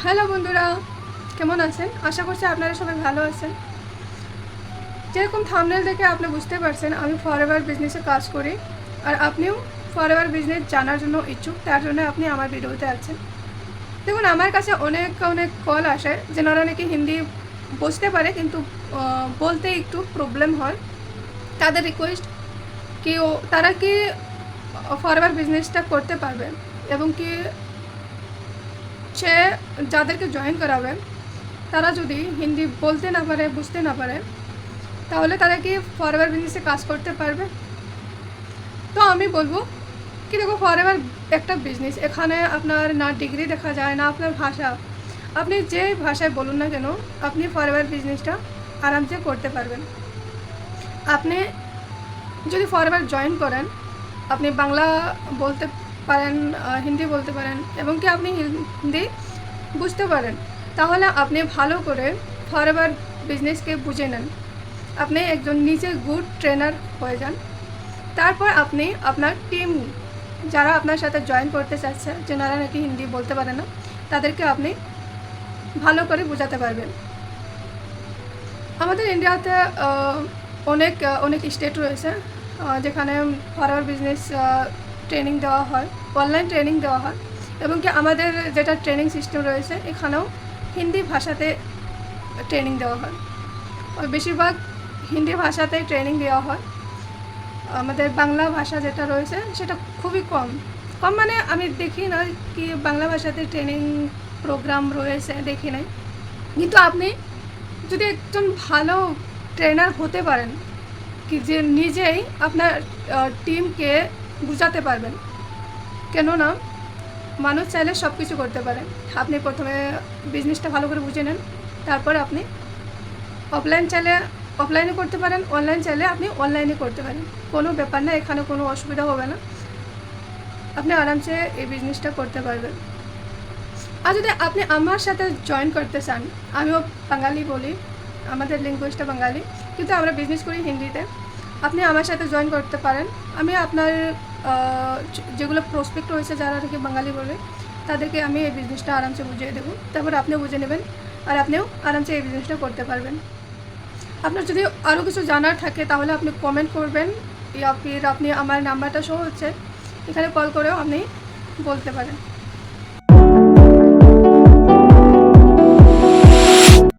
Hello বন্ধুরা, কেমন আছেন? আশা করছি আপনারা সবাই ভালো আছেন। যেরকম থাম্বনেল দেখে আপনি বুঝতে পারছেন আমি ফরএভার বিজনেসে কাজ করি, আর আপনিও ফরএভার বিজনেস জানার জন্য ইচ্ছুক, তার জন্য আপনি আমার ভিডিওতে আছেন। দেখুন, আমার কাছে অনেক অনেক কল আসে যেনারা নাকি হিন্দি বুঝতে পারে কিন্তু বলতে একটু প্রবলেম হয়। তাদের রিকোয়েস্ট কি তারা কি ফরএভার বিজনেসটা করতে পারবে, এবং কি সে যাদেরকে জয়েন করাবে তারা যদি হিন্দি বলতে না পারে, বুঝতে না পারে, তাহলে তারা কি ফরএভার বিজনেসে কাজ করতে পারবে? তো আমি বলবো কি, দেখো, ফরএভার একটা বিজনেস, এখানে আপনার না ডিগ্রি দেখা যায় না আপনার ভাষা। আপনি যে ভাষায় বলুন না কেন, আপনি ফরএভার বিজনেসটা আরামসে করতে পারবেন। আপনি যদি ফরএভার জয়েন করেন, আপনি বাংলা বলতে পারেন, হিন্দি বলতে পারেন, এবং কি আপনি হিন্দি বুঝতে পারেন, তাহলে আপনি ভালো করে ফরএভার বিজনেসকে বুঝে নেন। আপনি একজন নিজে গুড ট্রেনার হয়ে যান। তারপর আপনি আপনার টিম যারা আপনার সাথে জয়েন করতে চাচ্ছে, যারা নাকি হিন্দি বলতে পারে না, তাদেরকে আপনি ভালো করে বোঝাতে পারবেন। আমাদের ইন্ডিয়াতে অনেক অনেক স্টেট রয়েছে যেখানে ফরএভার বিজনেস ট্রেনিং দেওয়া হয়, অনলাইন ট্রেনিং দেওয়া হয়, এবং কি আমাদের যেটা ট্রেনিং সিস্টেম রয়েছে এখানেও হিন্দি ভাষাতে ট্রেনিং দেওয়া হয়। বেশিরভাগ হিন্দি ভাষাতেই ট্রেনিং দেওয়া হয়। আমাদের বাংলা ভাষা যেটা রয়েছে সেটা খুবই কম কম মানে আমি দেখি না কি বাংলা ভাষাতে ট্রেনিং প্রোগ্রাম রয়েছে, দেখি নাই। কিন্তু আপনি যদি একজন ভালো ট্রেনার হতে পারেন, কি যে নিজেই আপনার টিমকে বোঝাতে পারবেন, কেননা মানুষ চাইলে সব কিছু করতে পারে। আপনি প্রথমে বিজনেসটা ভালো করে বুঝে নেন, তারপরে আপনি অফলাইন চাইলে অফলাইনে করতে পারেন, অনলাইন চাইলে আপনি অনলাইনে করতে পারেন। কোনো ব্যাপার না, এখানে কোনো অসুবিধা হবে না, আপনি আরামসে এই বিজনেসটা করতে পারবেন। আর যদি আপনি আমার সাথে জয়েন করতে চান, আমিও বাঙালি বলি, আমাদের ল্যাঙ্গুয়েজটা বাঙালি, কিন্তু আমরা বিজনেস করি হিন্দিতে। আপনি আমার সাথে জয়েন করতে পারেন। আমি আপনার যেগুলো প্রসপেক্ট রয়েছে যারা থেকে বাঙালি বলে, তাদেরকে আমি এই বিজনেসটা আরামসে বুঝিয়ে দেবো। তারপর আপনিও বুঝে নেবেন, আর আপনিও আরামসে এই বিজনেসটা করতে পারবেন। আপনার যদি আরও কিছু জানার থাকে তাহলে আপনি কমেন্ট করবেন, ইয়া ফির আপনি আমার নাম্বারটা শো হচ্ছে, এখানে কল করেও আপনি বলতে পারেন।